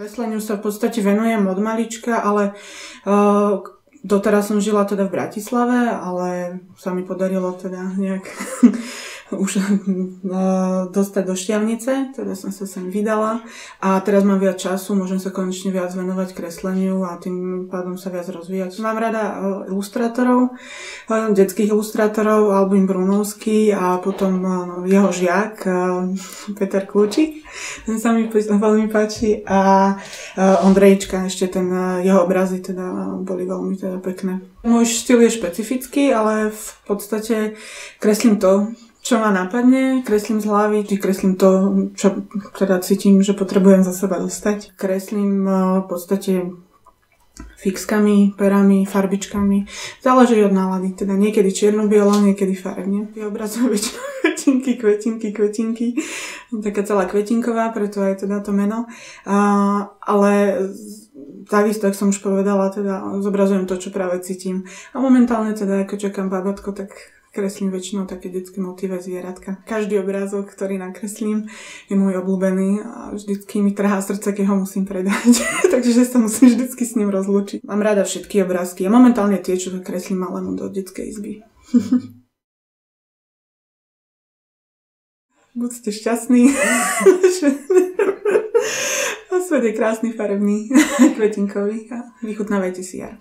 Kresleniu sa v podstate venujem od malička, ale doteraz som žila teda v Bratislave, ale sa mi podarilo teda nejak už dostať do Štiavnice, teda som sa sem vydala a teraz mám viac času, môžem sa konečne viac venovať kresleniu a tým pádom sa viac rozvíjať. Mám rada ilustrátorov, detských ilustrátorov, Albin Brunovský a potom jeho žiak Peter Kľúčik, ten sa mi veľmi páči a Ondrejčka, ešte ten jeho obrazy teda boli veľmi teda pekné. Môj štýl je špecifický, ale v podstate kreslím to, čo ma napadne, kreslím z hlavy, či kreslím to, čo teda cítim, že potrebujem za seba dostať. Kreslím v podstate fixkami, perami, farbičkami. Záleží od nálady, teda niekedy čierno-bielo, niekedy farebne. Je obrazom väčšinou kvetinky. Taká celá kvetinková, preto aj teda to meno. Ale takisto, ak som už povedala, teda zobrazujem to, čo práve cítim. A momentálne teda, ako čakám bábatko, tak kreslím väčšinou také detské motíve zvieratka. Každý obrázok, ktorý nakreslím, je môj obľúbený a vždycky mi trhá srdce, keď ho musím predať. Takže sa musím vždycky s ním rozlúčiť. Mám rada všetky obrázky a momentálne tie, čo kreslím malému do detskej izby. Buďte šťastní. Svet je krásny, farebný, kvetinkový a vychutnávajte si jar.